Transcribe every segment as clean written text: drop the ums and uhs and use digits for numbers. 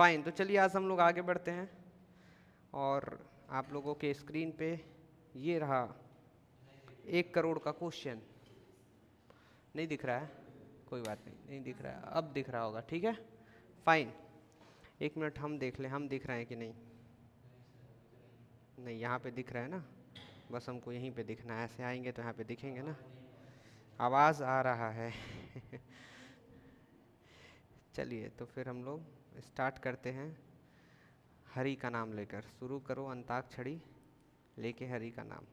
Fine. तो चलिए आज हम लोग आगे बढ़ते हैं और आप लोगों के स्क्रीन पे ये रहा 1 करोड़ का क्वेश्चन। नहीं दिख रहा है? कोई बात नहीं, नहीं दिख रहा है, अब दिख रहा होगा, ठीक है फाइन। 1 मिनट हम देख लें हम दिख रहे हैं कि नहीं। नहीं, यहाँ पे दिख रहा है ना, बस हमको यहीं पे दिखना है। ऐसे आएंगे तो यहाँ पे दिखेंगे ना, आवाज़ आ रहा है। चलिए तो फिर हम लोग स्टार्ट करते हैं। हरि का नाम लेकर शुरू करो अंताक्षरी, लेके हरि का नाम।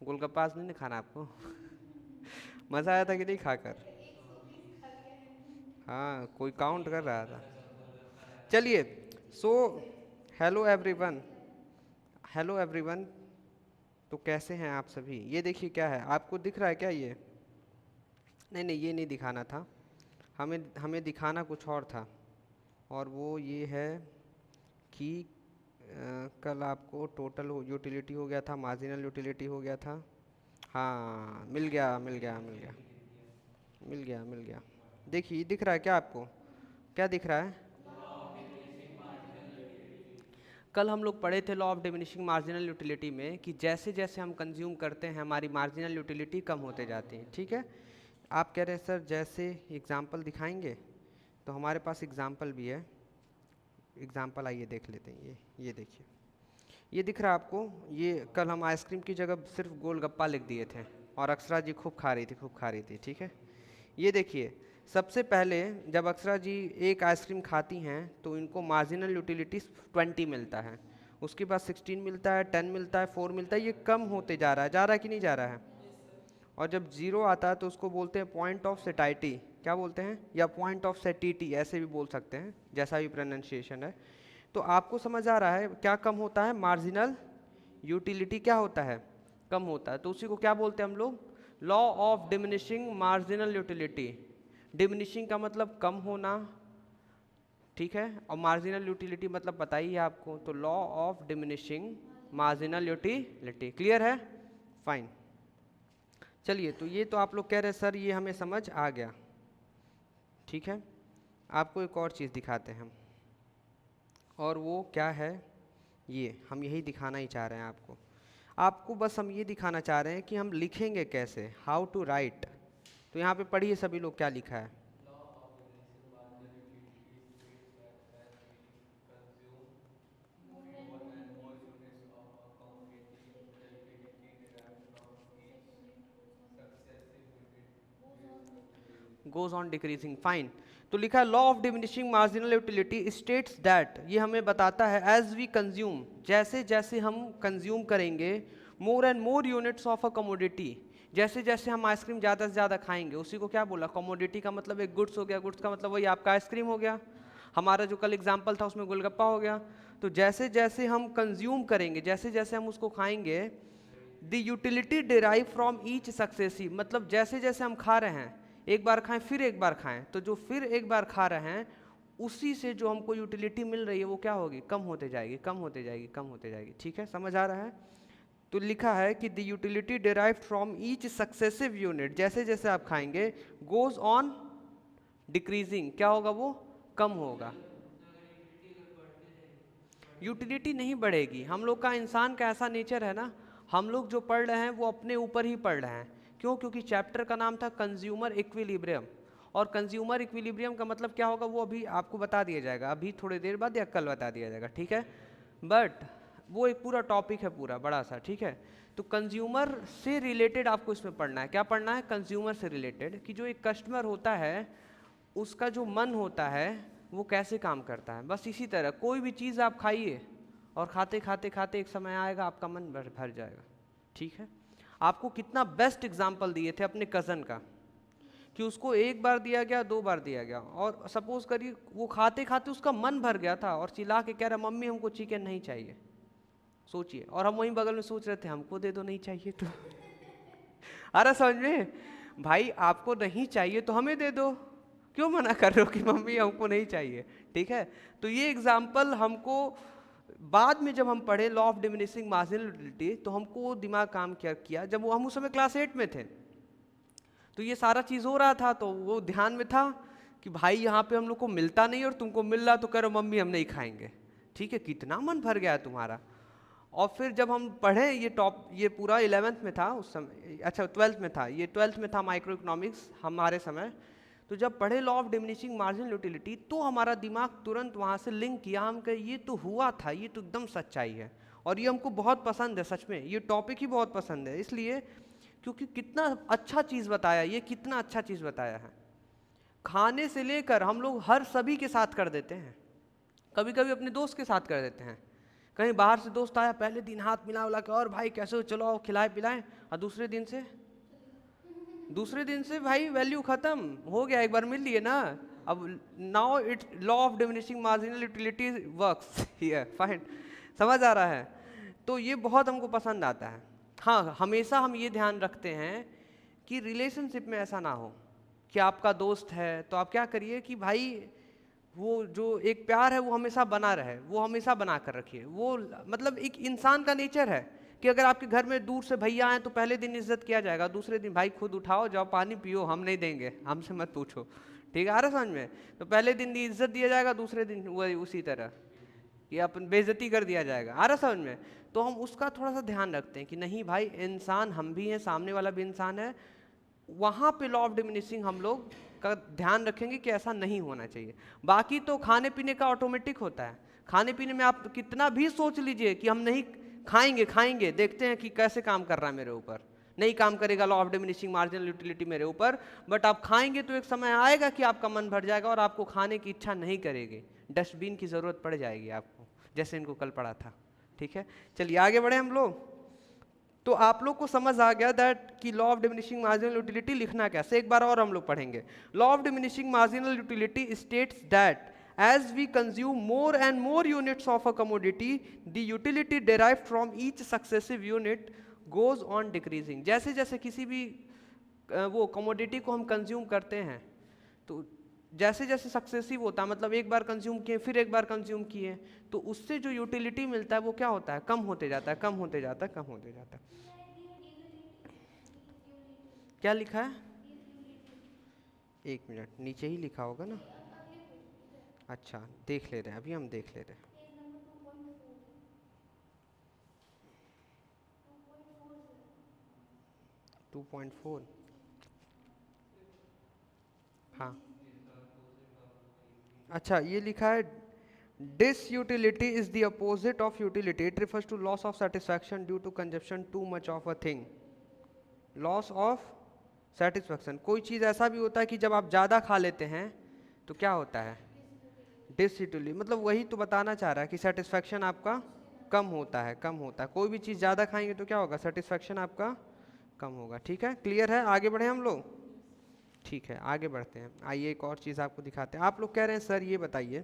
गोलगप्पा आज नहीं खाना आपको? मज़ा आया था कि नहीं खाकर? 120 खा गया है। हाँ, कोई काउंट कर रहा था। चलिए, so hello everyone, hello everyone. तो कैसे हैं आप सभी? ये देखिए क्या है, आपको दिख रहा है क्या ये? नहीं नहीं, ये नहीं दिखाना था, हमें हमें दिखाना कुछ और था। और वो ये है कि कल आपको टोटल यूटिलिटी हो गया था, मार्जिनल यूटिलिटी हो गया था। हाँ, मिल गया मिल गया मिल गया मिल गया मिल गया। देखिए दिख रहा है क्या आपको? क्या दिख रहा है? कल हम लोग पढ़े थे law of diminishing marginal utility में कि जैसे जैसे हम कंज्यूम करते हैं हमारी मार्जिनल यूटिलिटी कम होते जाती है, ठीक है। आप कह रहे हैं सर जैसे एग्जाम्पल दिखाएंगे, तो हमारे पास एग्जाम्पल भी है। एग्जाम्पल आइए देख लेते हैं। ये देखिए, ये दिख रहा है आपको? ये कल हम आइसक्रीम की जगह सिर्फ गोलगप्पा लिख दिए थे और अक्षरा जी खूब खा रही थी, खूब खा रही थी, ठीक है। ये देखिए, सबसे पहले जब अक्षरा जी एक आइसक्रीम खाती हैं तो इनको मार्जिनल यूटिलिटी 20 मिलता है, उसके बाद 16 मिलता है, 10 मिलता है, 4 मिलता है। ये कम होते जा रहा है कि नहीं जा रहा है? और जब जीरो आता है तो उसको बोलते हैं पॉइंट ऑफ सेटाइटी। क्या बोलते हैं? या पॉइंट ऑफ सेटिटी ऐसे भी बोल सकते हैं, जैसा भी प्रोनाउंसिएशन है। तो आपको समझ आ रहा है क्या कम होता है? मार्जिनल यूटिलिटी क्या होता है? कम होता है। तो उसी को क्या बोलते हैं हम लोग? Law of diminishing marginal utility. Diminishing का मतलब कम होना, ठीक है, और मार्जिनल यूटिलिटी मतलब बताइए आपको, तो law of diminishing marginal utility. Clear है? फाइन। चलिए, तो ये तो आप लोग कह रहे हैं सर ये हमें समझ आ गया, ठीक है। आपको एक और चीज़ दिखाते हैं हम, और वो क्या है? ये हम यही दिखाना ही चाह रहे हैं आपको। आपको बस हम ये दिखाना चाह रहे हैं कि हम लिखेंगे कैसे, हाउ टू राइट। तो यहाँ पे पढ़िए सभी लोग क्या लिखा है। Law of diminishing marginal utility states that as we consume More and more more and more units units of a commodity, the utility derived from each unit successive unit goes goes on on decreasing. Goes on decreasing, fine. तो लिखा है law of diminishing marginal utility states that, ये हमें बताता है as we consume, जैसे जैसे हम कंज्यूम करेंगे more and more units of a commodity, जैसे जैसे हम आइसक्रीम ज़्यादा से ज़्यादा खाएंगे, उसी को क्या बोला? कमोडिटी का मतलब एक गुड्स हो गया, गुड्स का मतलब वही आपका आइसक्रीम हो गया। हमारा जो कल एग्जाम्पल था उसमें गोलगप्पा हो गया। तो जैसे जैसे हम कंज्यूम करेंगे, जैसे जैसे हम उसको खाएंगे, the utility derive from each successive, मतलब जैसे जैसे हम खा रहे हैं, एक बार खाएं फिर एक बार खाएं, तो जो फिर एक बार खा रहे हैं उसी से जो हमको यूटिलिटी मिल रही है वो क्या होगी? कम होते जाएगी, कम होते जाएगी, कम होते जाएगी, ठीक है। समझ आ रहा है? तो लिखा है कि the utility derived from each successive unit, जैसे जैसे आप खाएंगे, गोज ऑन डिक्रीजिंग, क्या होगा? वो कम होगा। यूटिलिटी नहीं बढ़ेगी। हम लोग का इंसान का ऐसा नेचर है ना, हम लोग जो पढ़ रहे हैं वो अपने ऊपर ही पढ़ रहे हैं। क्यों? क्योंकि चैप्टर का नाम था कंज्यूमर इक्विलिब्रियम, और कंज्यूमर इक्विलिब्रियम का मतलब क्या होगा वो अभी आपको बता दिया जाएगा, अभी थोड़ी देर बाद या कल बता दिया जाएगा, ठीक है। बट वो एक पूरा टॉपिक है, पूरा बड़ा सा, ठीक है। तो कंज्यूमर से रिलेटेड आपको इसमें पढ़ना है। क्या पढ़ना है? कंज्यूमर से रिलेटेड, कि जो एक कस्टमर होता है उसका जो मन होता है वो कैसे काम करता है। बस इसी तरह कोई भी चीज़ आप खाइए और खाते खाते खाते एक समय आएगा आपका मन भर भर जाएगा, ठीक है। आपको कितना बेस्ट एग्जाम्पल दिए थे अपने कज़न का, कि उसको एक बार दिया गया, 2 बार दिया गया, और सपोज करिए वो खाते खाते उसका मन भर गया था और चिल्ला के कह रहा मम्मी हमको चिकन नहीं चाहिए। सोचिए, और हम वहीं बगल में सोच रहे थे हमको दे दो, नहीं चाहिए तो। अरे समझ में भाई, आपको नहीं चाहिए तो हमें दे दो, क्यों मना कर रहे हो कि मम्मी हमको नहीं चाहिए, ठीक है। तो ये एग्जाम्पल हमको बाद में जब हम पढ़े law of diminishing marginal utility, तो हमको वो दिमाग काम किया जब हम उस समय क्लास 8 में थे। तो ये सारा चीज़ हो रहा था तो वो ध्यान में था कि भाई यहाँ पे हम लोग को मिलता नहीं और तुमको मिल रहा तो कह रहे हो मम्मी हम नहीं खाएंगे। ठीक है, कितना मन भर गया है तुम्हारा। और फिर जब हम पढ़े ये पूरा 11th में था उस समय, अच्छा 12th में था, ये 12th में था माइक्रो इकोनॉमिक्स हमारे समय। तो जब पढ़े law of diminishing marginal utility तो हमारा दिमाग तुरंत वहाँ से लिंक किया, हम कहे ये तो हुआ था, ये तो एकदम सच्चाई है। और ये हमको बहुत पसंद है, सच में ये टॉपिक ही बहुत पसंद है, इसलिए क्योंकि कितना अच्छा चीज़ बताया, ये कितना अच्छा चीज़ बताया है। खाने से लेकर हम लोग हर सभी के साथ कर देते हैं, कभी कभी अपने दोस्त के साथ कर देते हैं। कहीं बाहर से दोस्त आया, पहले दिन हाथ मिला उला के और भाई कैसे हो, चलो आओ खिलाए पिलाएं, और दूसरे दिन से भाई वैल्यू खत्म हो गया, एक बार मिल लिए ना। अब now it's law of diminishing marginal utility works here, fine, समझ आ रहा है। तो ये बहुत हमको पसंद आता है। हाँ, हमेशा हम ये ध्यान रखते हैं कि रिलेशनशिप में ऐसा ना हो कि आपका दोस्त है तो आप क्या करिए कि भाई वो जो एक प्यार है वो हमेशा बना रहे, वो हमेशा बना कर रखिए। वो मतलब एक इंसान का नेचर है कि अगर आपके घर में दूर से भैया आए तो पहले दिन इज्जत किया जाएगा, दूसरे दिन भाई खुद उठाओ जाओ पानी पियो, हम नहीं देंगे, हमसे मत पूछो। ठीक है, आ रहा समझ में। तो पहले दिन इज्जत दिया जाएगा, दूसरे दिन वही उसी तरह कि अपन बेइज्जती कर दिया जाएगा, आ रहा समझ में। तो हम उसका थोड़ा सा ध्यान रखते हैं कि नहीं भाई, इंसान हम भी हैं, सामने वाला भी इंसान है। वहाँ पे लॉ ऑफ डिमिनिशिंग हम लोग का ध्यान रखेंगे कि ऐसा नहीं होना चाहिए। बाकी तो खाने पीने का ऑटोमेटिक होता है। खाने पीने में आप कितना भी सोच लीजिए कि हम नहीं खाएंगे, देखते हैं कि कैसे काम कर रहा है मेरे ऊपर, नहीं काम करेगा law of diminishing marginal utility मेरे ऊपर। बट आप खाएंगे तो एक समय आएगा कि आपका मन भर जाएगा और आपको खाने की इच्छा नहीं करेगी, डस्टबिन की ज़रूरत पड़ जाएगी आपको, जैसे इनको कल पढ़ा था। ठीक है, चलिए आगे बढ़े हम लोग। तो आप लोग को समझ आ गया दैट कि law of diminishing marginal utility लिखना कैसे, एक बार और हम लोग पढ़ेंगे। Law of diminishing marginal utility states that as we consume more and more units of a commodity, the utility derived from each successive unit goes on decreasing। जैसे जैसे किसी भी वो कमोडिटी को हम कंज्यूम करते हैं तो जैसे जैसे सक्सेसिव होता है, मतलब एक बार कंज्यूम किए फिर एक बार कंज्यूम किए, तो उससे जो यूटिलिटी मिलता है वो क्या होता है, कम होते जाता है, कम होते जाता है, कम होते जाता है। क्या लिखा है, एक मिनट, नीचे ही लिखा होगा ना। अच्छा, देख ले रहे हैं, अभी हम देख ले रहे हैं। 2.4, हाँ अच्छा, ये लिखा है disutility is the opposite of utility, it refers to loss of satisfaction due to consumption too much of a thing. Loss of satisfaction, कोई चीज़ ऐसा भी होता है कि जब आप ज़्यादा खा लेते हैं तो क्या होता है, डिसयूटिलिटी, मतलब वही तो बताना चाह रहा है कि सेटिस्फैक्शन आपका कम होता है, कम होता है। कोई भी चीज़ ज़्यादा खाएंगे तो क्या होगा, सेटिस्फैक्शन आपका कम होगा। ठीक है, क्लियर है, आगे बढ़े हम लोग। ठीक है, आगे बढ़ते हैं। आइए एक और चीज़ आपको दिखाते हैं। आप लोग कह रहे हैं सर ये बताइए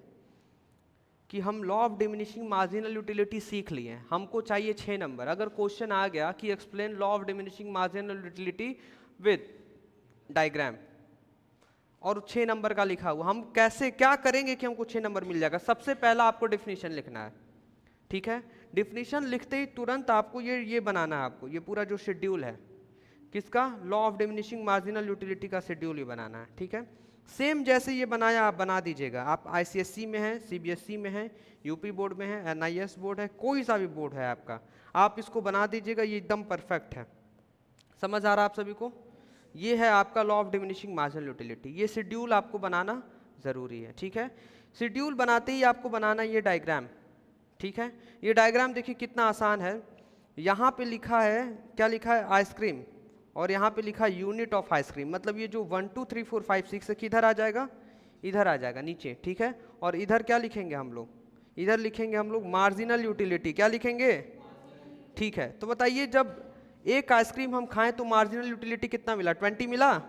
कि हम law of diminishing marginal utility सीख लिए हैं, हमको चाहिए 6 नंबर। अगर क्वेश्चन आ गया कि explain law of diminishing marginal utility with diagram और 6 नंबर का लिखा हुआ, हम कैसे क्या करेंगे कि हमको 6 नंबर मिल जाएगा। सबसे पहला आपको डेफिनेशन लिखना है। ठीक है, डेफिनेशन लिखते ही तुरंत आपको ये बनाना है, आपको ये पूरा जो शेड्यूल है किसका, law of diminishing marginal utility का शेड्यूल ही बनाना है। ठीक है, सेम जैसे ये बनाया आप बना दीजिएगा। आप आईसीएसई में हैं, सीबीएसई में हैं, यूपी बोर्ड में है, एनआईएस बोर्ड है, कोई सा भी बोर्ड है आपका, आप इसको बना दीजिएगा, ये एकदम परफेक्ट है। समझ आ रहा है आप सभी को। ये है आपका law of diminishing marginal utility, ये शेड्यूल आपको बनाना ज़रूरी है। ठीक है, शेड्यूल बनाते ही आपको बनाना ये डायग्राम। ठीक है, ये डायग्राम देखिए कितना आसान है। यहाँ पे लिखा है, क्या लिखा है, आइसक्रीम, और यहाँ पे लिखा है यूनिट ऑफ आइसक्रीम, मतलब ये जो 1 2 3 4 5 6 है किधर आ जाएगा, इधर आ जाएगा नीचे। ठीक है, और इधर क्या लिखेंगे हम लोग, इधर लिखेंगे हम लोग मार्जिनल यूटिलिटी। क्या लिखेंगे, ठीक है। तो बताइए जब एक आइसक्रीम हम खाएं तो मार्जिनल यूटिलिटी कितना मिला, 20 मिला।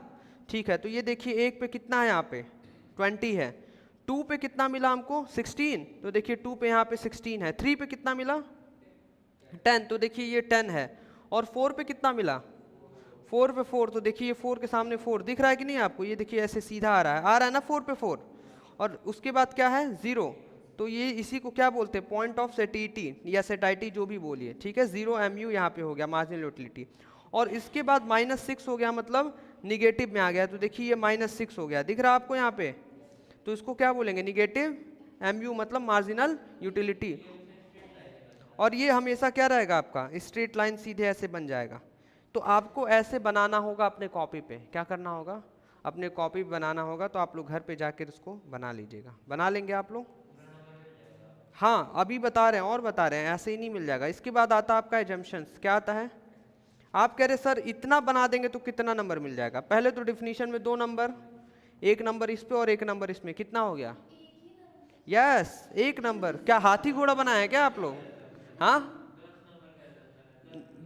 ठीक है, तो ये देखिए एक पे कितना है, यहाँ पे 20 है, 2 पे कितना मिला हमको, 16, तो देखिए 2 पे यहाँ पे 16 है, 3 पे कितना मिला, 10, तो देखिए ये 10 है, और 4 पे कितना मिला, 4 पे 4, तो देखिए ये 4 के सामने 4 दिख रहा है कि नहीं आपको, ये देखिए ऐसे सीधा आ रहा है ना 4 पे 4, और उसके बाद क्या है 0, तो ये इसी को क्या बोलते हैं, पॉइंट ऑफ सेटिटी या सेटाइटी जो भी बोलिए। ठीक है, 0 MU यहाँ पे हो गया मार्जिनल यूटिलिटी, और इसके बाद -6 हो गया, मतलब निगेटिव में आ गया, तो देखिए ये -6 हो गया, दिख रहा है आपको यहाँ पे, तो इसको क्या बोलेंगे, निगेटिव MU मतलब मार्जिनल यूटिलिटी। और ये हमेशा क्या रहेगा आपका, स्ट्रेट लाइन सीधे ऐसे बन जाएगा। तो आपको ऐसे बनाना होगा अपने कॉपी पे, क्या करना होगा, अपने कॉपी पे बनाना होगा। तो आप लोग घर पे जाकर इसको बना लीजिएगा, बना लेंगे आप लोग। हाँ अभी बता रहे हैं और बता रहे हैं, ऐसे ही नहीं मिल जाएगा। इसके बाद आता है आपका एजम्पशंस। क्या आता है, आप कह रहे सर इतना बना देंगे तो कितना नंबर मिल जाएगा। पहले तो डिफिनीशन में 2 नंबर, 1 नंबर इस पे और 1 नंबर इसमें, कितना हो गया, यस 1 नंबर। क्या हाथी घोड़ा बनाया है क्या आप लोग, हाँ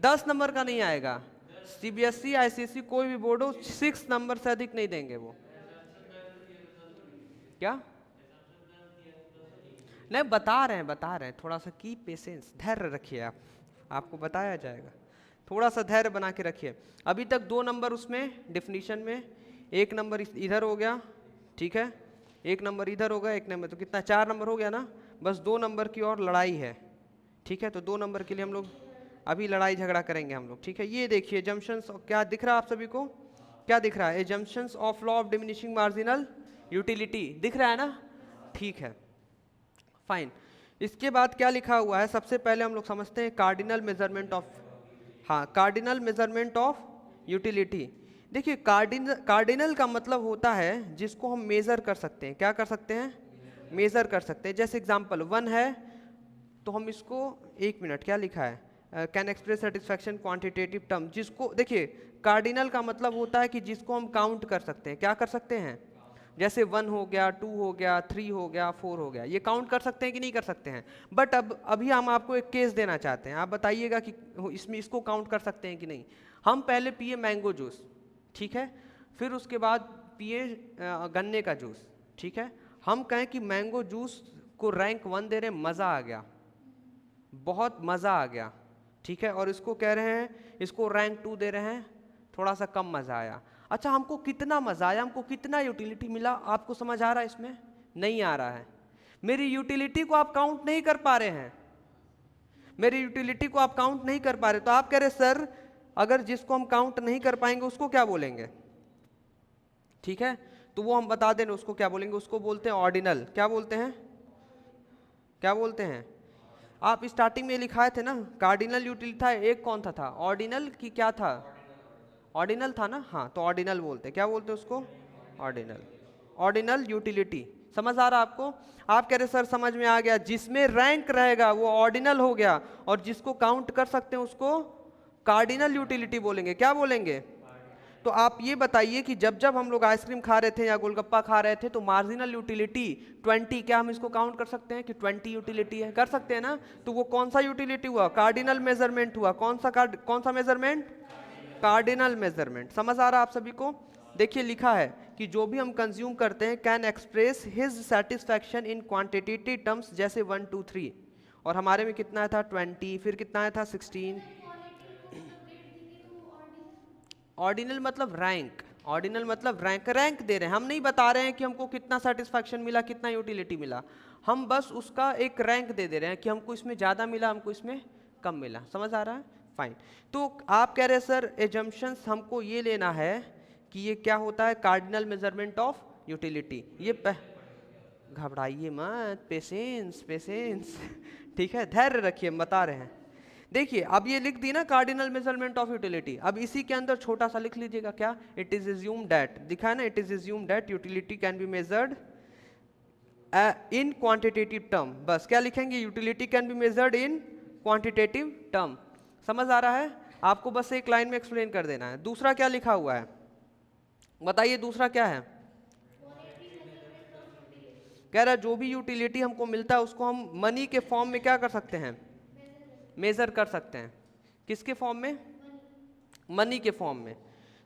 10 नंबर का नहीं आएगा। CBSE ICSE कोई भी बोर्ड हो 6 नंबर से अधिक नहीं देंगे वो। क्या नहीं बता रहे हैं, थोड़ा सा की पेशेंस, धैर्य रखिए आप, आपको बताया जाएगा। थोड़ा सा धैर्य बना के रखिए। अभी तक 2 नंबर उसमें डिफिनीशन में, 1 नंबर इधर हो गया, ठीक है, 1 नंबर इधर हो गया, 1 नंबर, तो कितना 4 नंबर हो गया ना। बस 2 नंबर की और लड़ाई है, ठीक है। तो 2 नंबर के लिए हम लोग अभी लड़ाई झगड़ा करेंगे हम लोग, ठीक है। ये देखिए जंक्शंस, क्या दिख रहा है आप सभी को, क्या दिख रहा है, junctions of law of diminishing marginal utility, दिख रहा है ना, ठीक है फाइन। इसके बाद क्या लिखा हुआ है, सबसे पहले हम लोग समझते हैं कार्डिनल मेजरमेंट ऑफ, हाँ कार्डिनल मेजरमेंट ऑफ यूटिलिटी। देखिए कार्डिनल का मतलब होता है जिसको हम मेज़र कर सकते हैं, क्या कर सकते हैं, मेज़र कर सकते हैं। जैसे एग्जांपल 1 है तो हम इसको, 1 मिनट, क्या लिखा है, can express satisfaction quantitative term, जिसको देखिए कार्डिनल का मतलब होता है कि जिसको हम काउंट कर सकते हैं, क्या कर सकते हैं। जैसे 1 हो गया, 2 हो गया, 3 हो गया, 4 हो गया, ये काउंट कर सकते हैं कि नहीं कर सकते हैं। बट अभी हम आपको एक केस देना चाहते हैं, आप बताइएगा कि इसमें इसको काउंट कर सकते हैं कि नहीं। हम पहले पिए मैंगो जूस, ठीक है, फिर उसके बाद पिए गन्ने का जूस, ठीक है। हम कहें कि मैंगो जूस को रैंक 1 दे रहे हैं, मज़ा आ गया, बहुत मज़ा आ गया, ठीक है। और इसको कह रहे हैं, इसको रैंक 2 दे रहे हैं, थोड़ा सा कम मज़ा आया। अच्छा हमको कितना मज़ा आया, हमको कितना यूटिलिटी मिला, आपको समझ आ रहा है इसमें, नहीं आ रहा है। मेरी यूटिलिटी को आप काउंट नहीं कर पा रहे हैं, मेरी यूटिलिटी को आप काउंट नहीं कर पा रहे। तो आप कह रहे सर अगर जिसको हम काउंट नहीं कर पाएंगे उसको क्या बोलेंगे, ठीक है। तो वो हम बता दें उसको क्या बोलेंगे, उसको बोलते हैं ऑर्डिनल। क्या बोलते हैं, क्या बोलते हैं, आप स्टार्टिंग में लिखाए थे ना, कार्डिनल यूटिलिटी था, एक कौन था ऑर्डिनल की, क्या था, ऑर्डिनल था ना, हाँ तो ऑर्डिनल बोलते हैं, क्या बोलते हैं उसको, ऑर्डिनल, ऑर्डिनल यूटिलिटी। समझ आ रहा आपको, आप कह रहे सर समझ में आ गया, जिसमें रैंक रहेगा वो ऑर्डिनल हो गया, और जिसको काउंट कर सकते हैं उसको कार्डिनल यूटिलिटी बोलेंगे। क्या बोलेंगे, तो आप ये बताइए कि जब जब हम लोग आइसक्रीम खा रहे थे या गोलगप्पा खा रहे थे तो मार्जिनल यूटिलिटी 20, क्या हम इसको काउंट कर सकते हैं कि 20 यूटिलिटी है, कर सकते हैं ना। तो वो कौन सा यूटिलिटी हुआ, कार्डिनल मेजरमेंट हुआ, कौन सा मेजरमेंट, कार्डिनल मेजरमेंट। समझ आ रहा आप सभी को। देखिए लिखा है कि जो भी हम कंज्यूम करते हैं can express his satisfaction in quantitative terms, जैसे 1 2 3, और हमारे में कितना आया था 20, फिर कितना आया था 16। ऑर्डिनल मतलब रैंक, ऑर्डिनल मतलब रैंक, रैंक दे रहे हैं, हम नहीं बता रहे हैं कि हमको कितना सेटिस्फैक्शन मिला, कितना यूटिलिटी मिला, हम बस उसका एक रैंक दे रहे हैं कि हमको इसमें ज़्यादा मिला, हमको इसमें कम मिला। समझ आ रहा है, फाइन। तो आप कह रहे हैं सर एजम्पशंस हमको ये लेना है कि ये क्या होता है, कार्डिनल मेजरमेंट ऑफ यूटिलिटी। ये घबराइए मत, पेशेंस पेशेंस ठीक है, धैर्य रखिए, हम बता रहे हैं। देखिए अब ये लिख दी ना कार्डिनल मेजरमेंट ऑफ यूटिलिटी, अब इसी के अंदर छोटा सा लिख लीजिएगा, क्या, इट इज एज्यूम दैट, दिखा है ना, it is assume that utility can be measured in quantitative term. बस क्या लिखेंगे, utility can be measured in quantitative term. समझ आ रहा है आपको, बस एक लाइन में एक्सप्लेन कर देना है। दूसरा क्या लिखा हुआ है, बताइए दूसरा क्या है, कह रहा है जो भी यूटिलिटी हमको मिलता है उसको हम मनी के फॉर्म में क्या कर सकते हैं, मेजर कर सकते हैं। किसके फॉर्म में, मनी के फॉर्म में।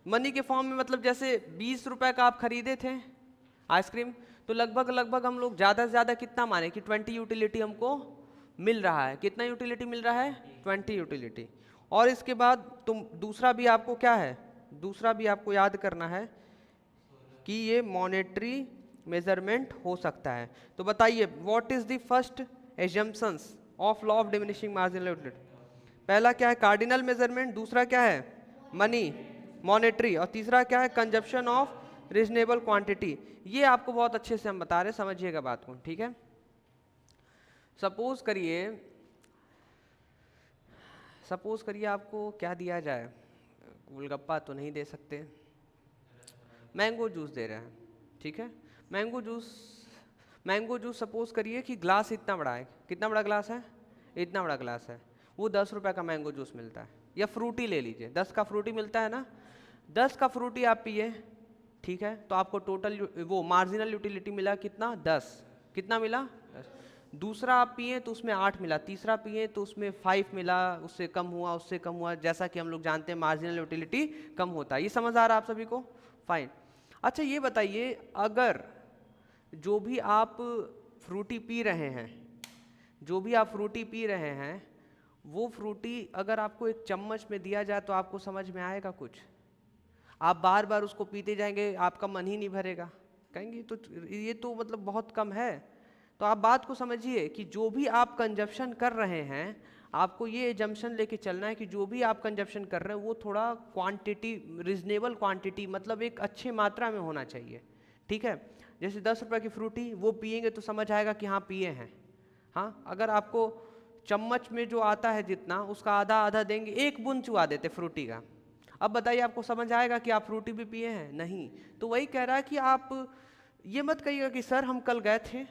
मनी के फॉर्म में मतलब जैसे 20 रुपए का आप खरीदे थे आइसक्रीम, तो लगभग लगभग हम लोग ज़्यादा से ज़्यादा कितना माने कि 20 यूटिलिटी हमको मिल रहा है। कितना यूटिलिटी मिल रहा है, 20 यूटिलिटी। और इसके बाद तुम दूसरा भी आपको क्या है, दूसरा भी आपको याद करना है कि ये मॉनेटरी मेजरमेंट हो सकता है। तो बताइए what is the first assumptions of law of diminishing marginal utility. पहला क्या है, कार्डिनल मेजरमेंट, दूसरा क्या है, मनी, मॉनेटरी, और तीसरा क्या है, कंजप्शन ऑफ रीजनेबल क्वांटिटी, ये आपको बहुत अच्छे से हम बता रहे हैं, समझिएगा बात को, ठीक है। सपोज करिए आपको क्या दिया जाए, गोलगप्पा तो नहीं दे सकते, मैंगो जूस दे रहे हैं, ठीक है। मैंगो जूस सपोज करिए कि ग्लास इतना बड़ा है, कितना बड़ा ग्लास है, इतना बड़ा ग्लास है, वो 10 रुपये का मैंगो जूस मिलता है। या फ्रूटी ले लीजिए, 10 का फ्रूटी मिलता है ना, 10 का फ्रूटी आप पिए, ठीक है, तो आपको टोटल वो मार्जिनल यूटिलिटी मिला कितना, 10, कितना मिला, 10। दूसरा आप पिए तो उसमें 8 मिला, तीसरा पिए तो उसमें 5 मिला, उससे कम हुआ, उससे कम हुआ, जैसा कि हम लोग जानते हैं मार्जिनल यूटिलिटी कम होता है। ये समझ आ रहा है आप सभी को, फाइन। अच्छा ये बताइए, अगर जो भी आप फ्रूटी पी रहे हैं, वो फ्रूटी अगर आपको एक चम्मच में दिया जाए तो आपको समझ में आएगा कुछ? आप बार बार उसको पीते जाएंगे, आपका मन ही नहीं भरेगा, कहेंगे तो ये तो मतलब बहुत कम है। तो आप बात को समझिए कि जो भी आप कंजप्शन कर रहे हैं, आपको ये एजम्पशन लेके चलना है कि जो भी आप कंजप्शन कर रहे हैं वो थोड़ा क्वांटिटी, रीजनेबल क्वांटिटी, मतलब एक अच्छे मात्रा में होना चाहिए, ठीक है। जैसे 10 रुपये की फ्रूटी वो पिएंगे तो समझ आएगा कि हाँ पिए हैं, हाँ। अगर आपको चम्मच में जो आता है जितना, उसका आधा आधा देंगे, एक बूंद चुआ देते फ्रूटी का, अब बताइए आपको समझ आएगा कि आप फ्रूटी भी पिए हैं? नहीं। तो वही कह रहा है कि आप ये मत कहिएगा कि सर हम कल गए थे,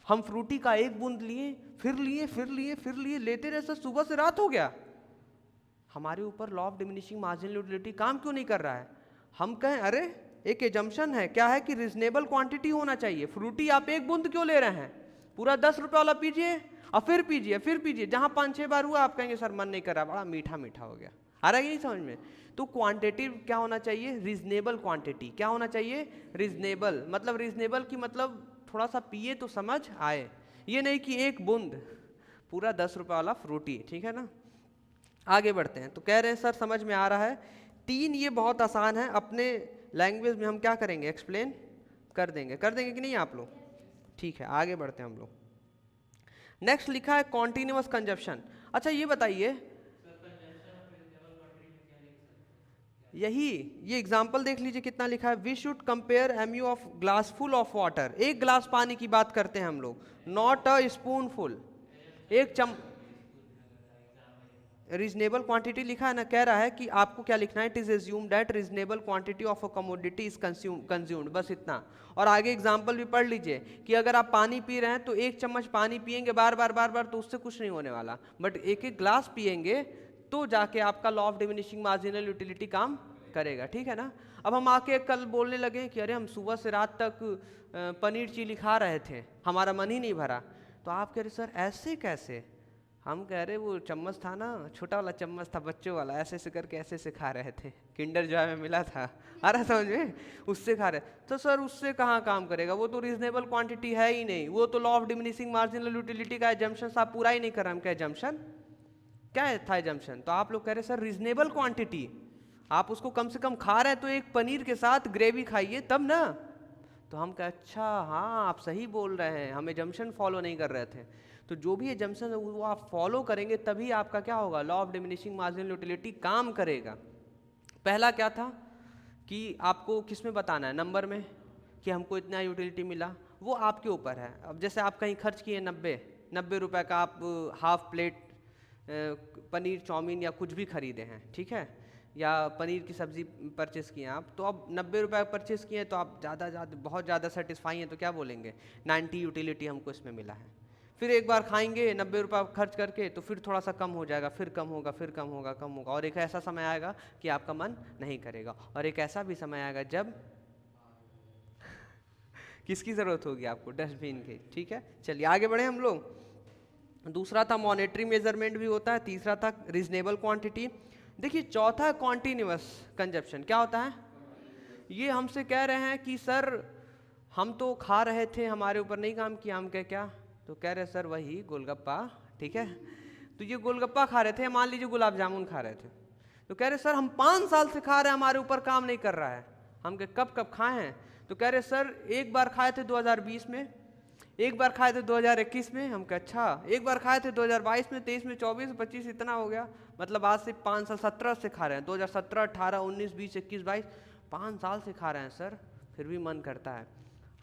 हम फ्रूटी का एक बूंद लिए, फिर लिए, लेते रहे सर, सुबह से रात हो गया। हमारे ऊपर law of diminishing marginal utility काम क्यों नहीं कर रहा है? हम कहें अरे एक एजम्पशन है, क्या है कि रीजनेबल क्वांटिटी होना चाहिए, फ्रूटी आप एक बूंद क्यों ले रहे हैं, पूरा 10 रुपये वाला पीजिए और फिर पीजिए, जहां 5-6 बार हुआ आप कहेंगे सर मन नहीं कर रहा, बड़ा मीठा मीठा हो गया। आ रहा है कि नहीं समझ में? तो क्वांटिटी क्या होना चाहिए, रीजनेबल क्वांटिटी। क्या होना चाहिए, रीजनेबल। मतलब रीजनेबल की मतलब थोड़ा सा पिए तो समझ आए, ये नहीं कि एक बूंद पूरा 10 रुपये वाला फ्रूटी, ठीक है ना। आगे बढ़ते हैं, तो कह रहे हैं सर समझ में आ रहा है, 3 ये बहुत आसान है, अपने लैंग्वेज में हम क्या करेंगे, एक्सप्लेन कर देंगे कि नहीं आप लोग, ठीक है। आगे बढ़ते हैं हम लोग। नेक्स्ट लिखा है कॉन्टिन्यूअस कंजप्शन। अच्छा ये बताइए, यही ये एग्जाम्पल देख लीजिए कितना लिखा है, we should compare MU of glass full of water, एक ग्लास पानी की बात करते हैं हम लोग, नॉट अ स्पून फुल, एक रीजनेबल क्वांटिटी लिखा है ना, कह रहा है कि आपको क्या लिखना है, it is assume that reasonable quantity of a commodity is consumed, बस इतना। और आगे एग्जांपल भी पढ़ लीजिए कि अगर आप पानी पी रहे हैं तो एक चम्मच पानी पिएंगे बार बार तो उससे कुछ नहीं होने वाला, बट एक एक ग्लास पिएंगे तो जाके आपका law of diminishing marginal utility काम करेगा, ठीक है ना। अब हम आके कल बोलने लगे कि अरे हम सुबह से रात तक पनीर चिली खा रहे थे, हमारा मन ही नहीं भरा, तो आप कह रहे सर ऐसे कैसे, हम कह रहे वो चम्मच था ना, छोटा वाला चम्मच था बच्चों वाला, ऐसे ऐसे करके ऐसे ऐसे खा रहे थे, किंडर जॉय में मिला था, आ रहा समझ में, उससे खा रहे। तो सर उससे कहाँ काम करेगा, वो तो रीजनेबल क्वांटिटी है ही नहीं, वो तो law of diminishing marginal utility का एजम्पशन आप पूरा ही नहीं कर रहे। हम क्या एजम्पशन, क्या था एजम्पशन, तो आप लोग कह रहे सर रीजनेबल क्वांटिटी, आप उसको कम से कम खा रहे हैं तो एक पनीर के साथ ग्रेवी खाइए तब ना। तो हम कह अच्छा हाँ आप सही बोल रहे हैं, हम एजम्पशन फॉलो नहीं कर रहे थे। तो जो भी एजम्पशन है वो आप फॉलो करेंगे तभी आपका क्या होगा, law of diminishing marginal utility काम करेगा। पहला क्या था कि आपको किस में बताना है, नंबर में, कि हमको इतना यूटिलिटी मिला, वो आपके ऊपर है। अब जैसे आप कहीं खर्च किए 90 रुपये का, आप हाफ प्लेट पनीर चाउमीन या कुछ भी खरीदे हैं, ठीक है, या पनीर की सब्ज़ी परचेस किए आप, तो अब 90 रुपये परचेस किए तो आप बहुत ज़्यादा सेटिस्फाई हैं, तो क्या बोलेंगे 90 यूटिलिटी हमको इसमें मिला है। फिर एक बार खाएंगे 90 रुपये खर्च करके तो फिर थोड़ा सा कम हो जाएगा, फिर कम होगा, और एक ऐसा समय आएगा कि आपका मन नहीं करेगा, और एक ऐसा भी समय आएगा जब किसकी ज़रूरत होगी आपको, डस्टबिन की, ठीक है। चलिए आगे बढ़े हम लोग। दूसरा था मॉनेटरी मेजरमेंट भी होता है, तीसरा था रीजनेबल क्वांटिटी। देखिए चौथा कॉन्टिन्यूअस कंजप्शन, क्या होता है, ये हमसे कह रहे हैं कि सर हम तो खा रहे थे, हमारे ऊपर नहीं काम किया, हम क्या, तो कह रहे सर वही गोलगप्पा, ठीक है, तो ये गोलगप्पा खा रहे थे, मान लीजिए गुलाब जामुन खा रहे थे, तो कह रहे सर हम 5 साल से खा रहे हैं, हमारे ऊपर काम नहीं कर रहा है। हम कब खाए हैं, तो कह रहे सर एक बार खाए थे 2020 में, एक बार खाए थे 2021 में। हम कहा अच्छा, एक बार खाए थे 2022 में, 23 में, 24 25, इतना हो गया, मतलब आज से 5 साल, 17 से खा रहे हैं, 2017 18 19 20 21 22, 5 साल से खा रहे हैं सर, फिर भी मन करता है।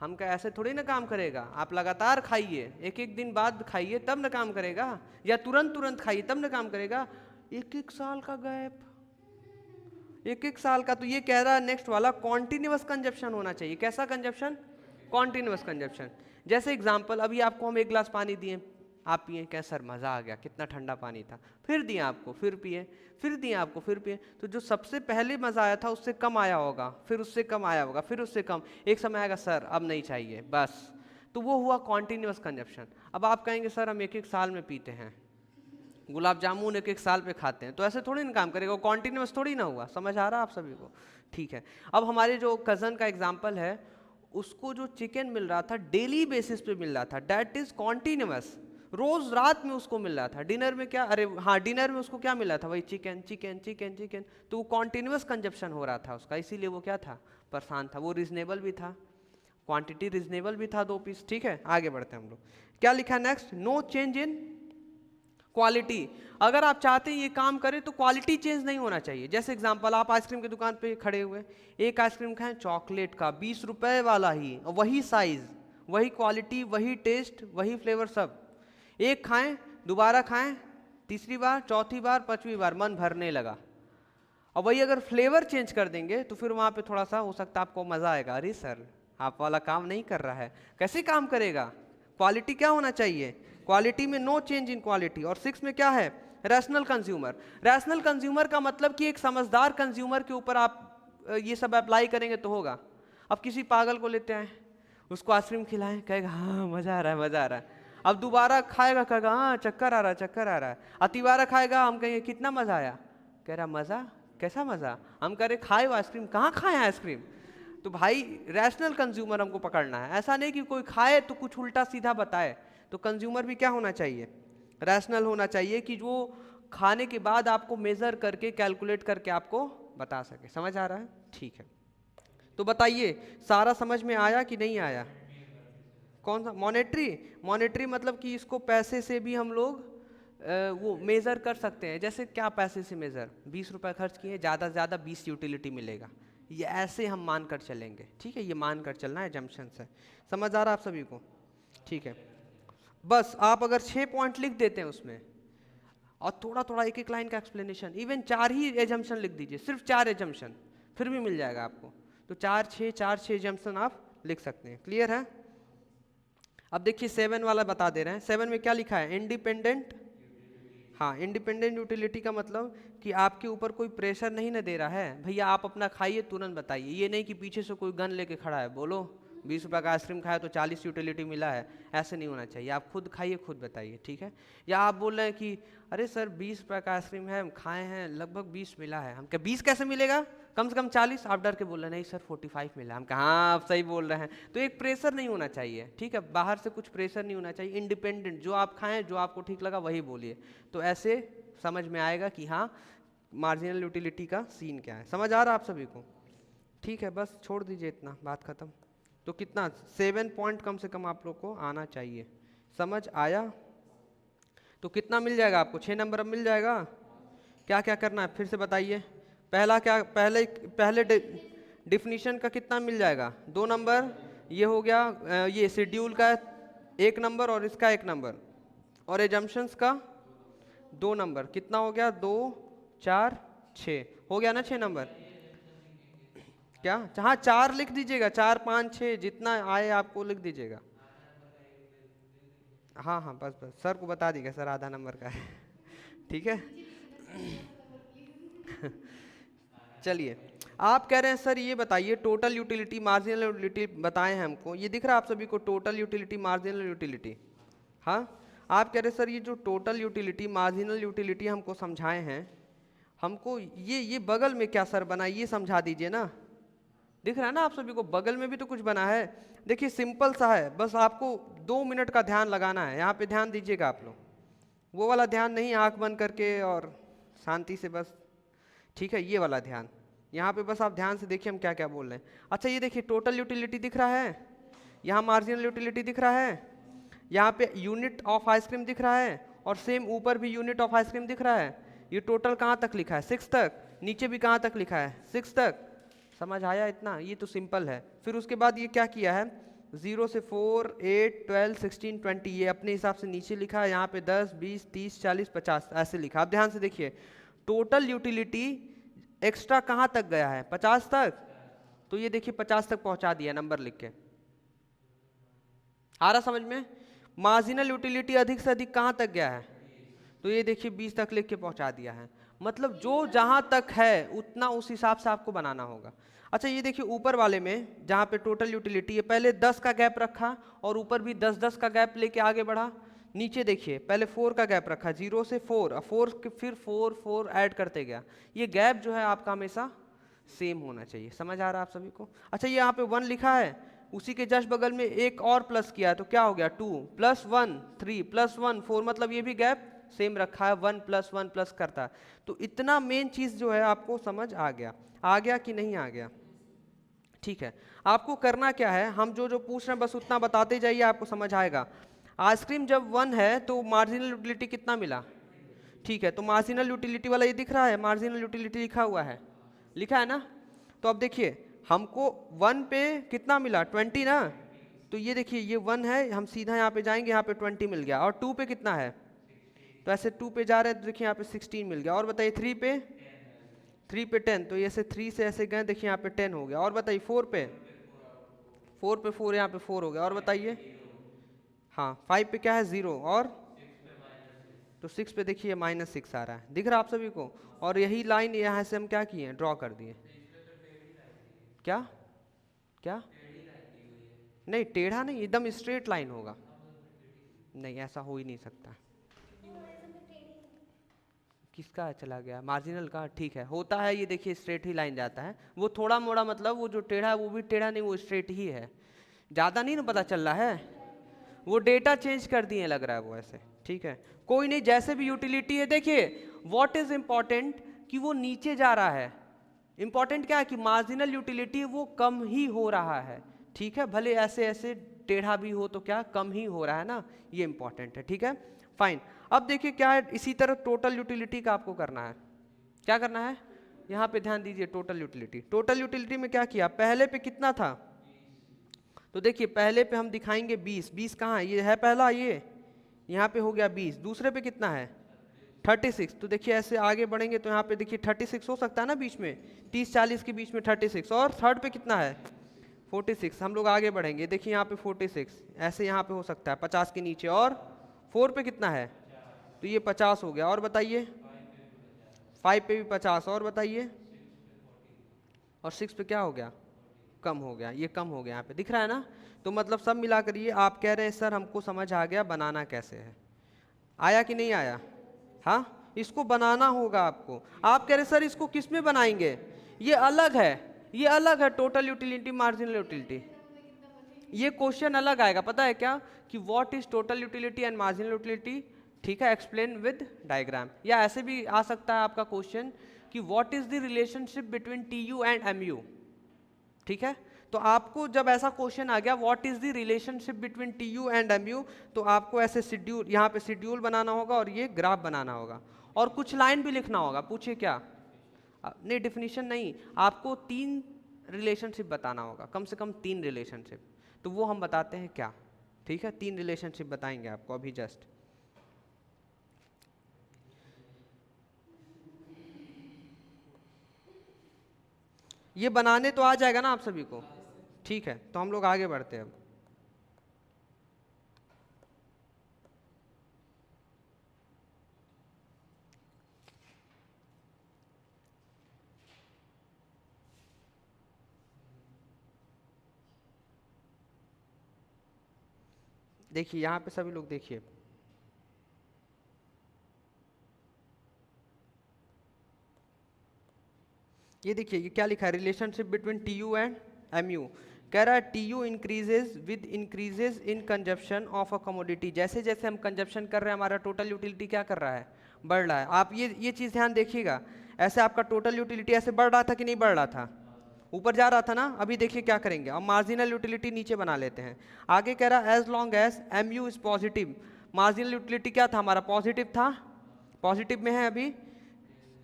हम क्या ऐसे थोड़ी ना काम करेगा, आप लगातार खाइए, एक एक दिन बाद खाइए तब ना काम करेगा, या तुरंत तुरंत खाइए तब ना काम करेगा। एक एक साल का गैप, एक एक साल का। तो ये कह रहा है नेक्स्ट वाला कॉन्टिन्यूअस कंजप्शन होना चाहिए। कैसा कंजप्शन? Continuous consumption. जैसे एग्जांपल, अभी आपको हम 1 गिलास पानी दिए, आप पिए, क्या सर मज़ा आ गया, कितना ठंडा पानी था, फिर दिए आपको, फिर पिए, फिर दिए आपको, फिर पिए, तो जो सबसे पहले मज़ा आया था उससे कम आया होगा, फिर उससे कम आया होगा, फिर उससे कम, एक समय आएगा सर अब नहीं चाहिए बस। तो वो हुआ कॉन्टिन्यूअस कंजप्शन। अब आप कहेंगे सर हम 1 1 साल में पीते हैं, गुलाब जामुन 1 1 साल पे खाते हैं, तो ऐसे थोड़ी ना काम करेगा, कॉन्टिन्यूअस थोड़ी ना हुआ। समझ आ रहा है आप सभी को? ठीक है। अब हमारे जो कज़न का एग्जाम्पल है, उसको जो चिकन मिल रहा था डेली बेसिस पे मिल रहा था, डैट इज कॉन्टिन्यूअस, रोज रात में उसको मिल रहा था। डिनर में क्या, अरे हाँ डिनर में उसको क्या मिला था, वही चिकन चिकन चिकन चिकन, तो वो कॉन्टिन्यूअस कंजप्शन हो रहा था उसका, इसीलिए वो क्या था, परेशान था। वो रीजनेबल भी था, क्वांटिटी रीजनेबल भी था, 2 पीस। ठीक है, आगे बढ़ते हैं हम लोग। क्या लिखा है next? No change in quality. अगर आप चाहते हैं ये काम करें तो क्वालिटी चेंज नहीं होना चाहिए। जैसे एग्जांपल, आप आइसक्रीम की दुकान पे खड़े हुए, एक आइसक्रीम खाएं चॉकलेट का 20 रुपए वाला ही, वही साइज, वही क्वालिटी, वही टेस्ट, वही फ्लेवर सब। एक खाएं, दोबारा खाएं, तीसरी बार, चौथी बार, 5वीं बार मन भरने लगा। और वही अगर फ्लेवर चेंज कर देंगे तो फिर वहाँ पे थोड़ा सा हो सकता है आपको मज़ा आएगा, अरे सर आप वाला काम नहीं कर रहा है, कैसे काम करेगा? क्वालिटी क्या होना चाहिए? क्वालिटी में नो चेंज इन क्वालिटी। और 6 में क्या है? Rational consumer. रैशनल कंज्यूमर का मतलब कि एक समझदार कंज्यूमर के ऊपर आप ये सब अप्लाई करेंगे तो होगा। अब किसी पागल को लेते आए, उसको आइसक्रीम खिलाएं, कहेगा हाँ मज़ा आ रहा है मज़ा आ रहा है, अब दोबारा खाएगा कहेगा हाँ चक्कर आ रहा है चक्कर आ रहा है, अतिबारा खाएगा, हम कहेंगे कितना मज़ा आया, कह रहा मज़ा, कैसा मज़ा? हम कह रहे खाए हो आइसक्रीम, कहाँ खाए आइसक्रीम? तो भाई रैशनल कंज्यूमर हमको पकड़ना है, ऐसा नहीं कि कोई खाए तो कुछ उल्टा सीधा बताए। तो कंज्यूमर भी क्या होना चाहिए? रैशनल होना चाहिए, कि जो खाने के बाद आपको मेज़र करके कैलकुलेट करके आपको बता सके। समझ आ रहा है? ठीक है, तो बताइए सारा समझ में आया कि नहीं आया? कौन सा मॉनेटरी? मॉनेटरी मतलब कि इसको पैसे से भी हम लोग वो मेज़र कर सकते हैं। जैसे क्या पैसे से मेज़र? 20 रुपये खर्च किए, ज़्यादा से ज़्यादा 20 यूटिलिटी मिलेगा, ये ऐसे हम मान कर चलेंगे। ठीक है, ये मान कर चलना है, एजम्पशन से। समझ आ रहा है आप सभी को? ठीक है, बस आप अगर 6 पॉइंट लिख देते हैं उसमें, और थोड़ा थोड़ा एक एक लाइन का एक्सप्लेनेशन, इवन 4 ही एजम्पशन लिख दीजिए, सिर्फ 4 एजम्पशन, फिर भी मिल जाएगा आपको। तो 4 6 एजम्पशन आप लिख सकते हैं। क्लियर है? अब देखिए 7 वाला बता दे रहे हैं। 7 में क्या लिखा है? इंडिपेंडेंट। हाँ, इंडिपेंडेंट यूटिलिटी का मतलब कि आपके ऊपर कोई प्रेशर नहीं ना दे रहा है, भैया आप अपना खाइए तुरंत बताइए। ये नहीं कि पीछे से कोई गन लेके खड़ा है, बोलो 20 रुपये का आइसक्रीम खाया तो 40 यूटिलिटी मिला है, ऐसे नहीं होना चाहिए। आप खुद खाइए खुद बताइए, ठीक है? या आप बोल रहे हैं कि अरे सर 20 रुपये का आइसक्रीम है, हम खाए हैं, लगभग 20 मिला है, हम क्या 20 कैसे मिलेगा, कम से कम 40। आप डर के बोल रहे हैं नहीं सर 45 मिला, हम कहा हाँ आप सही बोल रहे हैं। तो एक प्रेशर नहीं होना चाहिए, ठीक है? बाहर से कुछ प्रेशर नहीं होना चाहिए, इंडिपेंडेंट, जो आप खाएं जो आपको ठीक लगा वही बोलिए। तो ऐसे समझ में आएगा कि हाँ मार्जिनल यूटिलिटी का सीन क्या है। समझ आ रहा है आप सभी को? ठीक है, बस छोड़ दीजिए, इतना बात खत्म। तो कितना 7 पॉइंट कम से कम आप लोग को आना चाहिए। समझ आया? तो कितना मिल जाएगा आपको? 6 नंबर अब मिल जाएगा। क्या क्या करना है फिर से बताइए? पहला क्या, पहले डिफिनीशन का कितना मिल जाएगा? 2 नंबर। ये हो गया ये शेड्यूल का 1 नंबर और इसका 1 नंबर, और एजम्पशंस का 2 नंबर। कितना हो गया? 2 4 6 हो गया ना 6 नंबर? क्या? हाँ 4 लिख दीजिएगा, 4 5 6 जितना आए आपको लिख दीजिएगा। हाँ हाँ बस बस सर को बता दीजिएगा, सर आधा नंबर का है। ठीक है। चलिए, आप कह रहे हैं सर ये बताइए टोटल यूटिलिटी मार्जिनल यूटिलिटी बताएं हैं हमको, ये दिख रहा है आप सभी को टोटल यूटिलिटी मार्जिनल यूटिलिटी? हाँ, आप कह रहे हैं सर ये जो टोटल यूटिलिटी मार्जिनल यूटिलिटी हमको समझाए हैं, हमको ये बगल में क्या सर बना ये समझा दीजिए ना। दिख रहा है ना आप सभी को, बगल में भी तो कुछ बना है। देखिए सिंपल सा है, बस आपको 2 मिनट का ध्यान लगाना है। यहाँ पे ध्यान दीजिएगा आप लोग, वो वाला ध्यान नहीं आंख बंद करके और शांति से बस, ठीक है? ये वाला ध्यान, यहाँ पे बस आप ध्यान से देखिए हम क्या क्या बोल रहे हैं। अच्छा ये देखिए टोटल यूटिलिटी दिख रहा है, यहाँ मार्जिनल यूटिलिटी दिख रहा है, यहाँ पे यूनिट ऑफ आइसक्रीम दिख रहा है, और सेम ऊपर भी यूनिट ऑफ आइसक्रीम दिख रहा है। ये टोटल कहाँ तक लिखा है? 6 तक। नीचे भी कहाँ तक लिखा है? 6 तक। समझ आया इतना? ये तो सिंपल है। फिर उसके बाद ये क्या किया है, 0 से 4, 8, 12, 16, 20 ये अपने हिसाब से नीचे लिखा है। यहाँ पे 10, 20, 30, 40, 50 ऐसे लिखा। अब ध्यान से देखिए, टोटल यूटिलिटी एक्स्ट्रा कहाँ तक गया है, 50 तक। तो ये देखिए 50 तक पहुँचा दिया नंबर लिख के। आ रहा समझ में? मार्जिनल यूटिलिटी अधिक से अधिक कहाँ तक गया है, तो ये देखिए 20 तक लिख के पहुँचा दिया है। मतलब जो जहाँ तक है उतना उस हिसाब से आपको बनाना होगा। अच्छा ये देखिए ऊपर वाले में जहाँ पे टोटल यूटिलिटी है, पहले 10 का गैप रखा और ऊपर भी 10-10 का गैप लेके आगे बढ़ा। नीचे देखिए पहले 4 का गैप रखा, 0 से 4, 4 के फिर 4 ऐड करते गया। ये गैप जो है आपका हमेशा सेम होना चाहिए। समझ आ रहा है आप सभी को? अच्छा ये यहाँ पे 1 लिखा है, उसी के जस्ट बगल में एक और प्लस किया है, तो क्या हो गया 2 + 1 3 + 1 4, मतलब ये भी गैप सेम रखा है, 1 + 1 प्लस करता है। तो इतना मेन चीज़ जो है आपको समझ आ गया कि नहीं आ गया? ठीक है, आपको करना क्या है, हम जो जो पूछ रहे हैं बस उतना बताते जाइए, आपको समझ आएगा। आइसक्रीम जब 1 है तो मार्जिनल यूटिलिटी कितना मिला? ठीक है, तो मार्जिनल यूटिलिटी वाला ये दिख रहा है, मार्जिनल यूटिलिटी लिखा हुआ है, लिखा है ना? तो अब देखिए हमको 1 पे कितना मिला, 20 ना। तो ये देखिए ये 1 है, हम सीधा यहाँ पे जाएंगे, यहाँ पे 20 मिल गया। और 2 पे कितना है, तो ऐसे 2 पे जा रहे हैं तो देखिए यहाँ पे 16 मिल गया। और बताइए 3 पे 10, तो ऐसे 3 से ऐसे गए, देखिए यहाँ पे 10 हो गया। और बताइए 4 पे 4 यहाँ पे 4 हो गया। और बताइए हाँ 5 पे क्या है 0, और तो 6 पे देखिए -6 आ रहा है, दिख रहा है आप सभी को? और यही लाइन यहाँ से हम क्या किए हैं, ड्रॉ कर दिए। क्या क्या नहीं, टेढ़ा नहीं, एकदम स्ट्रेट लाइन होगा। नहीं ऐसा हो ही नहीं सकता। किसका चला गया, मार्जिनल का? ठीक है, होता है ये, देखिए स्ट्रेट ही लाइन जाता है। वो थोड़ा मोड़ा मतलब वो जो टेढ़ा है वो भी टेढ़ा नहीं, वो स्ट्रेट ही है। ज़्यादा नहीं ना पता चल रहा है, वो डेटा चेंज कर दिए लग रहा है वो ऐसे। ठीक है कोई नहीं, जैसे भी यूटिलिटी है देखिए व्हाट इज इम्पॉर्टेंट कि वो नीचे जा रहा है। इम्पॉर्टेंट क्या है कि मार्जिनल यूटिलिटी वो कम ही हो रहा है। ठीक है, भले ऐसे ऐसे टेढ़ा भी हो तो क्या कम ही हो रहा है ना, ये इंपॉर्टेंट है। ठीक है फाइन। अब देखिए क्या है, इसी तरह टोटल यूटिलिटी का आपको करना है। क्या करना है, यहाँ पे ध्यान दीजिए, टोटल यूटिलिटी। टोटल यूटिलिटी में क्या किया, पहले पे कितना था, तो देखिए पहले पे हम दिखाएंगे 20 कहाँ है, ये है पहला, ये यहाँ पे हो गया 20। दूसरे पे कितना है 36, तो देखिए ऐसे आगे बढ़ेंगे तो यहाँ पे देखिए 36 हो सकता है ना बीच में, 30-40 के बीच में 36। और थर्ड पे कितना है 46, हम लोग आगे बढ़ेंगे, देखिए यहाँ पे 46, ऐसे यहाँ पे हो सकता है 50 के नीचे। और 4 पे कितना है, तो ये 50 हो गया। और बताइए 5 पे भी 50। और बताइए, और 6 पे क्या हो गया, कम हो गया, ये कम हो गया, यहाँ पे दिख रहा है ना। तो मतलब सब मिलाकर ये आप कह रहे हैं सर हमको समझ आ गया, बनाना कैसे है, आया कि नहीं आया? हाँ इसको बनाना होगा आपको। आप कह रहे सर इसको किस में बनाएंगे, ये अलग है, ये अलग है, टोटल यूटिलिटी मार्जिनल यूटिलिटी, ये क्वेश्चन अलग आएगा। पता है क्या कि what is total utility and marginal utility. ठीक है, एक्सप्लेन विद डायग्राम। या ऐसे भी आ सकता है आपका क्वेश्चन कि what is the relationship between TU and MU। ठीक है, तो आपको जब ऐसा क्वेश्चन आ गया what is the relationship between TU and MU, तो आपको ऐसे शेड्यूल, यहाँ पे शेड्यूल बनाना होगा और ये ग्राफ बनाना होगा और कुछ लाइन भी लिखना होगा। पूछिए क्या, नहीं डिफिनीशन नहीं, आपको 3 रिलेशनशिप बताना होगा, कम से कम 3 रिलेशनशिप। तो वो हम बताते हैं क्या। ठीक है, 3 रिलेशनशिप बताएंगे आपको अभी जस्ट। ये बनाने तो आ जाएगा ना आप सभी को? ठीक है, तो हम लोग आगे बढ़ते हैं अब। देखिए यहाँ पे सभी लोग देखिए, ये देखिए ये क्या लिखा है, relationship between TU and MU। कह रहा है TU increases with increases in consumption of a commodity. जैसे जैसे हम कंजप्शन कर रहे हैं हमारा टोटल यूटिलिटी क्या कर रहा है, बढ़ रहा है। आप ये चीज़ ध्यान देखिएगा, ऐसे आपका टोटल यूटिलिटी ऐसे बढ़ रहा था कि नहीं बढ़ रहा था, ऊपर जा रहा था ना। अभी देखिए क्या करेंगे, अब मार्जिनल यूटिलिटी नीचे बना लेते हैं। आगे कह रहा है as long as MU is positive. Marginal utility क्या था हमारा, पॉजिटिव था, पॉजिटिव में है अभी।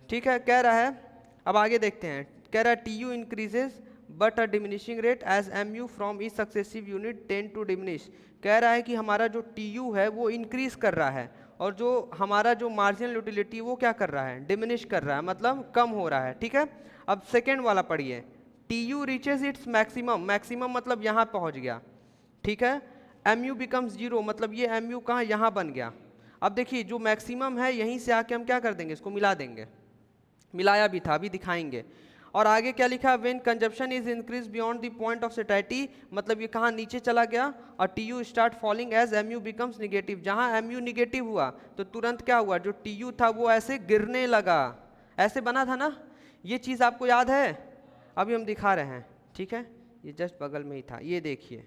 ठीक है, कह रहा है, अब आगे देखते हैं, कह रहा है TU increases but a diminishing rate as M U from each successive unit tend to diminish. कह रहा है कि हमारा जो टी यू है वो इंक्रीज कर रहा है और जो हमारा जो मार्जिनल यूटिलिटी वो क्या कर रहा है, डिमिनिश कर रहा है, मतलब कम हो रहा है। ठीक है, अब सेकेंड वाला पढ़िए, T U reaches its maximum, maximum मतलब यहाँ पहुँच गया। ठीक है, एम यू बिकम्स जीरो, मतलब ये एम यू कहाँ, यहाँ बन गया। अब देखिए जो मैक्सिमम है यहीं से आके हम क्या कर देंगे, इसको मिला देंगे, मिलाया भी था, अभी दिखाएंगे। और आगे क्या लिखा, when consumption is increase beyond the point of satiety, मतलब ये कहाँ नीचे चला गया, और T U start falling as M U becomes negative. जहाँ एम यू निगेटिव हुआ तो तुरंत क्या हुआ, जो टी यू था वो ऐसे गिरने लगा, ऐसे बना था ना, ये चीज़ आपको याद है, अभी हम दिखा रहे हैं। ठीक है, ये जस्ट बगल में ही था, ये देखिए,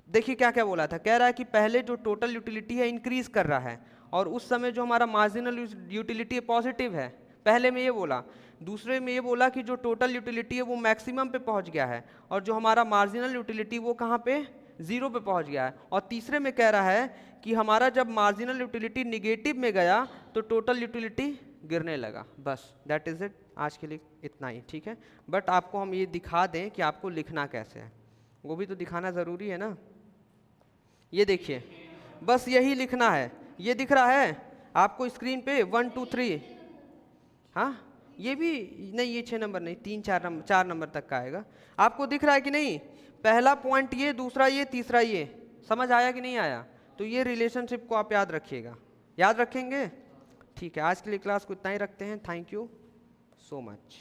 देखिए क्या क्या बोला था, कह रहा है कि पहले जो टोटल यूटिलिटी है इंक्रीज कर रहा है और उस समय जो हमारा मार्जिनल यूटिलिटी पॉजिटिव है, पहले में ये बोला। दूसरे में ये बोला कि जो टोटल यूटिलिटी है वो मैक्सिमम पे पहुंच गया है और जो हमारा मार्जिनल यूटिलिटी वो कहाँ पे, जीरो पे पहुंच गया है। और तीसरे में कह रहा है कि हमारा जब मार्जिनल यूटिलिटी निगेटिव में गया तो टोटल यूटिलिटी गिरने लगा। बस दैट इज़ इट, आज के लिए इतना ही। ठीक है, बट आपको हम ये दिखा दें कि आपको लिखना कैसे है, वो भी तो दिखाना ज़रूरी है ना। ये देखिए, बस यही लिखना है, ये दिख रहा है आपको स्क्रीन पे 1 2 3, हाँ ये भी नहीं, ये 6 नंबर नहीं, 3 4 नंबर तक का आएगा। आपको दिख रहा है कि नहीं, पहला पॉइंट ये, दूसरा ये, तीसरा ये, समझ आया कि नहीं आया। तो ये रिलेशनशिप को आप याद रखिएगा, याद रखेंगे। ठीक है, आज के लिए क्लास को इतना ही रखते हैं। Thank you so much.